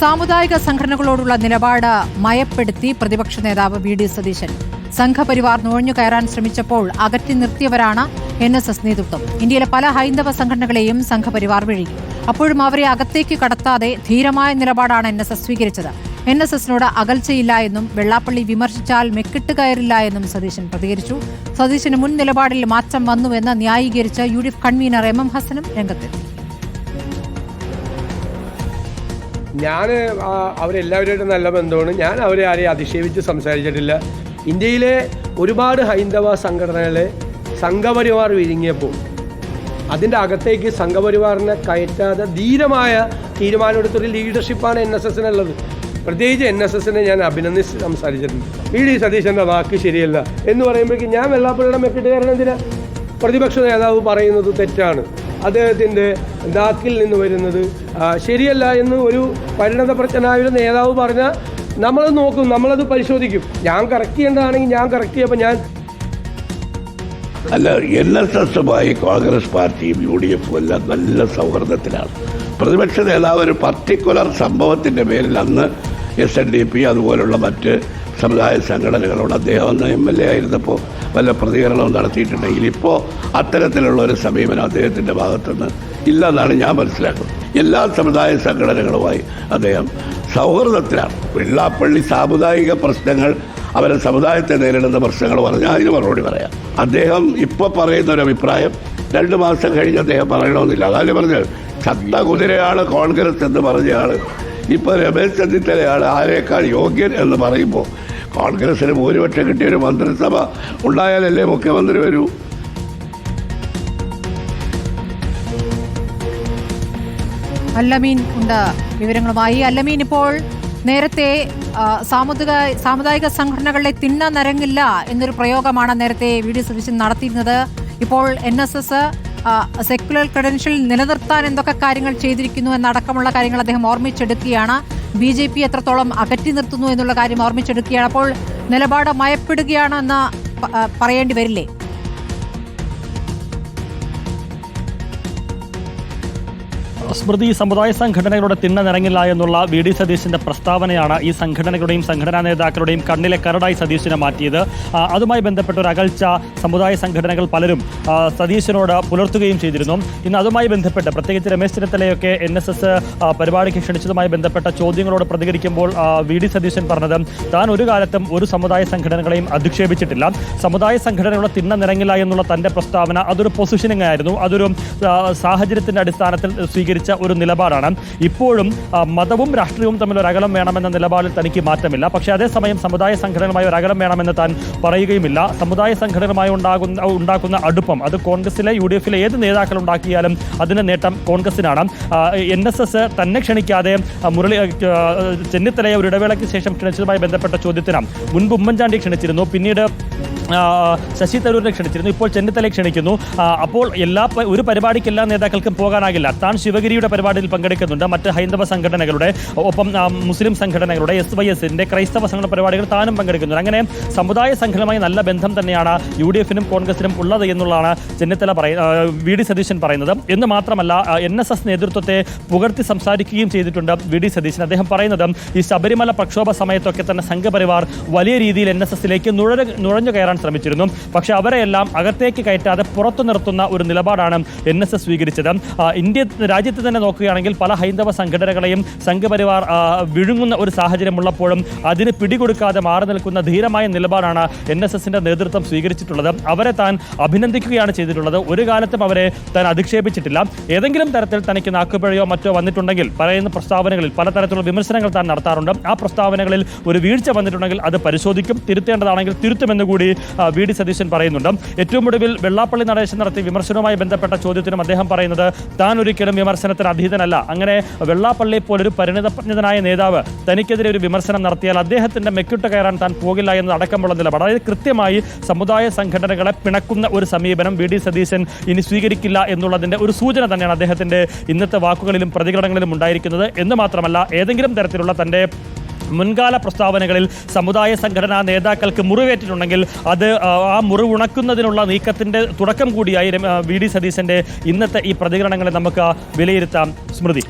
സാമുദായിക സംഘടനകളോടുള്ള നിലപാട് മയപ്പെടുത്തി പ്രതിപക്ഷ നേതാവ് വി ഡി സതീശൻ. സംഘപരിവാർ നുഴഞ്ഞു കയറാൻ ശ്രമിച്ചപ്പോൾ അകറ്റി നിർത്തിയവരാണ് NSS നേതൃത്വം. ഇന്ത്യയിലെ പല ഹൈന്ദവ സംഘടനകളെയും സംഘപരിവാർ വിഴുങ്ങി. അപ്പോഴും അവരെ അകത്തേക്ക് കടത്താതെ ധീരമായ നിലപാടാണ് NSS സ്വീകരിച്ചത്. NSSനോട് അകൽച്ചയില്ല എന്നും വെള്ളാപ്പള്ളി വിമർശിച്ചാൽ മെക്കിട്ട് കയറില്ല എന്നും സതീശൻ പ്രതികരിച്ചു. സതീശന് മുൻ നിലപാടിൽ മാറ്റം വന്നുവെന്ന് ന്യായീകരിച്ച UDF കൺവീനർ MM ഹസനും രംഗത്തെത്തി. ഞാൻ അവരെല്ലാവരുമായിട്ടും നല്ല ബന്ധമാണ്. ഞാൻ അവരെ ആരെയും അധിക്ഷേപിച്ച് സംസാരിച്ചിട്ടില്ല. ഇന്ത്യയിലെ ഒരുപാട് ഹൈന്ദവ സംഘടനകളെ സംഘപരിവാർ വിഴുങ്ങിയപ്പോൾ അതിൻ്റെ അകത്തേക്ക് സംഘപരിവാറിനെ കയറ്റാതെ ധീരമായ തീരുമാനമെടുത്തൊരു ലീഡർഷിപ്പാണ് NSSനുള്ളത്. പ്രത്യേകിച്ച് NSSനെ ഞാൻ അഭിനന്ദിച്ച് സംസാരിച്ചിട്ടുണ്ട്. വി ഡി സതീശൻ്റെ വാക്ക് ശരിയല്ല എന്ന് പറയുമ്പോഴേക്കും ഞാൻ വെള്ളാപ്പള്ളിയുടെ മെക്കിട്ട് കയറണം എന്തിനാ? പ്രതിപക്ഷ നേതാവ് പറയുന്നത് തെറ്റാണ്, അദ്ദേഹത്തിൻ്റെ നാക്കിൽ നിന്ന് വരുന്നത് ശരിയല്ല എന്ന് ഒരു പരിണതപ്രജ്ഞനായ ഒരു നേതാവ് പറഞ്ഞാൽ നമ്മളത് നോക്കും, നമ്മളത് പരിശോധിക്കും. ഞാൻ കറക്റ്റ് ചെയ്യേണ്ടതാണെങ്കിൽ ഞാൻ കറക്റ്റ് ചെയ്യുമ്പോൾ ഞാൻ അല്ല, NSSുമായി കോൺഗ്രസ് പാർട്ടിയും UDF എല്ലാം നല്ല സൗഹൃദത്തിലാണ്. പ്രതിപക്ഷ നേതാവ് ഒരു പർട്ടിക്കുലർ സംഭവത്തിൻ്റെ പേരിൽ അന്ന് SNDP അതുപോലുള്ള മറ്റ് സമുദായ സംഘടനകളോട് അദ്ദേഹം അന്ന് MLA ആയിരുന്നപ്പോൾ വല്ല പ്രതികരണവും നടത്തിയിട്ടുണ്ടെങ്കിൽ ഇപ്പോൾ അത്തരത്തിലുള്ള ഒരു സമീപനം അദ്ദേഹത്തിൻ്റെ ഭാഗത്തുനിന്ന് ഇല്ലെന്നാണ് ഞാൻ മനസ്സിലാക്കുന്നത്. എല്ലാ സമുദായ സംഘടനകളുമായി അദ്ദേഹം സൗഹൃദത്തിലാണ്. വെള്ളാപ്പള്ളി സാമുദായിക പ്രശ്നങ്ങൾ, അവരെ സമുദായത്തെ നേരിടുന്ന പ്രശ്നങ്ങൾ പറഞ്ഞാൽ അതിന് മറുപടി പറയാം. അദ്ദേഹം ഇപ്പോൾ പറയുന്ന ഒരു അഭിപ്രായം 2 മാസം കഴിഞ്ഞ് അദ്ദേഹം പറയണമെന്നില്ല. അതായത് പറഞ്ഞത് ചത്ത കുതിരയാണ് കോൺഗ്രസ് എന്ന് പറഞ്ഞയാൾ ഇപ്പോൾ രമേശ് ചെന്നിത്തലയാണ് ആരേക്കാൾ യോഗ്യൻ എന്ന് പറയുമ്പോൾ കോൺഗ്രസിന് ഭൂരിപക്ഷം കിട്ടിയൊരു മന്ത്രിസഭ ഉണ്ടായാലല്ലേ മുഖ്യമന്ത്രി വരൂ? അല്ലമീൻ ഉണ്ട് വിവരങ്ങളുമായി. അല്ലമീൻ, ഇപ്പോൾ നേരത്തെ സാമുദായിക സംഘടനകളെ തിന്ന നരങ്ങില്ല എന്നൊരു പ്രയോഗമാണ് നേരത്തെ വി ഡി സതീശൻ നടത്തിയിരുന്നത്. ഇപ്പോൾ NSS സെക്യുലർ ക്രെഡൻഷ്യൽ നിലനിർത്താൻ എന്തൊക്കെ കാര്യങ്ങൾ ചെയ്തിരിക്കുന്നു എന്നടക്കമുള്ള കാര്യങ്ങൾ അദ്ദേഹം ഓർമ്മിച്ചെടുക്കുകയാണ്. BJP എത്രത്തോളം അകറ്റി നിർത്തുന്നു എന്നുള്ള കാര്യം ഓർമ്മിച്ചെടുക്കുകയാണ്. അപ്പോൾ നിലപാട് മയപ്പെടുകയാണെന്ന് പറയേണ്ടി വരില്ലേ? സ്മൃതി, സമുദായ സംഘടനകളുടെ തിണ്ണനിറങ്ങില്ല എന്നുള്ള വി ഡി സതീശന്റെ പ്രസ്താവനയാണ് ഈ സംഘടനകളുടെയും സംഘടനാ നേതാക്കളുടെയും കണ്ണിലെ കരടായി സതീശനെ മാറ്റിയത്. അതുമായി ബന്ധപ്പെട്ട ഒരു അകൽച്ച സമുദായ സംഘടനകൾ പലരും സതീശനോട് പുലർത്തുകയും ചെയ്തിരുന്നു. ഇന്ന് അതുമായി ബന്ധപ്പെട്ട് പ്രത്യേകിച്ച് രമേശ് ചെന്നിത്തലയൊക്കെ NSS പരിപാടിക്ക് ക്ഷണിച്ചതുമായി ബന്ധപ്പെട്ട ചോദ്യങ്ങളോട് പ്രതികരിക്കുമ്പോൾ വി ഡി സതീശൻ പറഞ്ഞത് താൻ ഒരു കാലത്തും ഒരു സമുദായ സംഘടനകളെയും അധിക്ഷേപിച്ചിട്ടില്ല. സമുദായ സംഘടനകളുടെ തിണ്ണനിറങ്ങില്ല എന്നുള്ള തന്റെ പ്രസ്താവന അതൊരു പൊസിഷനിങ് ആയിരുന്നു, അതൊരു സാഹചര്യത്തിന്റെ അടിസ്ഥാനത്തിൽ സ്വീകരിച്ച ഒരു നിലപാടാണ്. ഇപ്പോഴും മതവും രാഷ്ട്രീയവും തമ്മിൽ ഒരു അകലം വേണമെന്ന നിലപാടിൽ തനിക്ക് മാറ്റമില്ല. പക്ഷേ അതേസമയം സമുദായ സംഘടനയുമായി ഒരു അകലം വേണമെന്ന് താൻ പറയുകയുമില്ല. സമുദായ സംഘടനയുമായി ഉണ്ടാക്കുന്ന അടുപ്പം അത് കോൺഗ്രസിലെ UDFിലെ ഏത് നേതാക്കൾ ഉണ്ടാക്കിയാലും അതിന്റെ നേട്ടം കോൺഗ്രസിനാണ്. NSS തന്നെ ക്ഷണിക്കാതെ ചെന്നിത്തലയെ ഒരു ഇടവേളയ്ക്ക് ശേഷം ക്ഷണിച്ചതുമായി ബന്ധപ്പെട്ട ചോദ്യത്തിന് മുൻപ് ഉമ്മൻചാണ്ടി ക്ഷണിച്ചിരുന്നു, പിന്നീട് ശശി തരൂരിനെ ക്ഷണിച്ചിരുന്നു, ഇപ്പോൾ ചെന്നിത്തലയെ ക്ഷണിക്കുന്നു. അപ്പോൾ ഒരു പരിപാടിക്ക് എല്ലാ നേതാക്കൾക്കും പോകാനാകില്ല. താൻ ശിവഗിരിയുടെ പരിപാടിയിൽ പങ്കെടുക്കുന്നുണ്ട്, മറ്റ് ഹൈന്ദവ സംഘടനകളുടെ ഒപ്പം മുസ്ലിം സംഘടനകളുടെ SYSന്റെ ക്രൈസ്തവ സംഘടന പരിപാടികൾ താനും പങ്കെടുക്കുന്നുണ്ട്. അങ്ങനെ സമുദായ സംഘടനയുമായി നല്ല ബന്ധം തന്നെയാണ് UDFിനും കോൺഗ്രസിനും ഉള്ളത് എന്നുള്ളതാണ് വി ഡി സതീശൻ പറയുന്നത്. എന്ന് മാത്രമല്ല NSS നേതൃത്വത്തെ പുകഴ്ത്തി സംസാരിക്കുകയും ചെയ്തിട്ടുണ്ട് വി ഡി സതീശൻ. അദ്ദേഹം പറയുന്നത് ഈ ശബരിമല പ്രക്ഷോഭ സമയത്തൊക്കെ തന്നെ സംഘപരിവാർ വലിയ രീതിയിൽ NSSലേക്ക് നുഴഞ്ഞു കയറാൻ ശ്രമിച്ചിരുന്നു. പക്ഷെ അവരെയെല്ലാം അകത്തേക്ക് കയറ്റാതെ പുറത്തു നിർത്തുന്ന ഒരു നിലപാടാണ് NSS സ്വീകരിച്ചത്. രാജ്യത്ത് തന്നെ നോക്കുകയാണെങ്കിൽ പല ഹൈന്ദവ സംഘടനകളെയും സംഘപരിവാർ വിഴുങ്ങുന്ന ഒരു സാഹചര്യമുള്ളപ്പോഴും അതിന് പിടികൊടുക്കാതെ മാറി നിൽക്കുന്ന ധീരമായ നിലപാടാണ് NSSന്റെ നേതൃത്വം സ്വീകരിച്ചിട്ടുള്ളത്. അവരെ താൻ അഭിനന്ദിക്കുകയാണ് ചെയ്തിട്ടുള്ളത്. ഒരു കാലത്തും അവരെ താൻ അധിക്ഷേപിച്ചിട്ടില്ല. ഏതെങ്കിലും തരത്തിൽ തനിക്ക് നാക്കുപിഴയോ മറ്റോ വന്നിട്ടുണ്ടെങ്കിൽ പറയുന്ന പ്രസ്താവനകളിൽ പലതരത്തിലുള്ള വിമർശനങ്ങൾ താൻ നടത്താറുണ്ട്. ആ പ്രസ്താവനകളിൽ ഒരു വീഴ്ച വന്നിട്ടുണ്ടെങ്കിൽ അത് പരിശോധിക്കും, തിരുത്തേണ്ടതാണെങ്കിൽ തിരുത്തുമെന്നുകൂടി വി ഡി സതീശൻ പറയുന്നുണ്ട്. ഏറ്റവും ഒടുവിൽ വെള്ളാപ്പള്ളി നടേശൻ നടത്തിയ വിമർശനവുമായി ബന്ധപ്പെട്ട ചോദ്യത്തിനും അദ്ദേഹം പറയുന്നത് താൻ ഒരിക്കലും വിമർശനത്തിന് അധീതനല്ല. അങ്ങനെ വെള്ളാപ്പള്ളി പോലൊരു പരിണതപ്രജ്ഞനായ നേതാവ് തനിക്കെതിരെ ഒരു വിമർശനം നടത്തിയാൽ അദ്ദേഹത്തിന്റെ മെക്കിട്ട് കയറാൻ താൻ പോകില്ല എന്നതടക്കമുള്ള നിലപാട്, അതായത് കൃത്യമായി സമുദായ സംഘടനകളെ പിണക്കുന്ന ഒരു സമീപനം വി ഡി സതീശൻ ഇനി സ്വീകരിക്കില്ല എന്നുള്ളതിന്റെ ഒരു സൂചന തന്നെയാണ് അദ്ദേഹത്തിന്റെ ഇന്നത്തെ വാക്കുകളിലും പ്രതികരണങ്ങളിലും ഉണ്ടായിരിക്കുന്നത്. എന്ന് മാത്രമല്ല ഏതെങ്കിലും തരത്തിലുള്ള തന്റെ മുൻകാല പ്രസ്താവനകളിൽ സമുദായ സംഘടനാ നേതാക്കൾക്ക് മുറിവേറ്റിട്ടുണ്ടെങ്കിൽ അത് ആ മുറിവുണക്കുന്നതിനുള്ള നീക്കത്തിന്റെ തുടക്കം കൂടിയായി വി ഡി സതീശന്റെ ഇന്നത്തെ ഈ പ്രതികരണങ്ങളെ നമുക്ക് വിലയിരുത്താം. സ്മൃതി.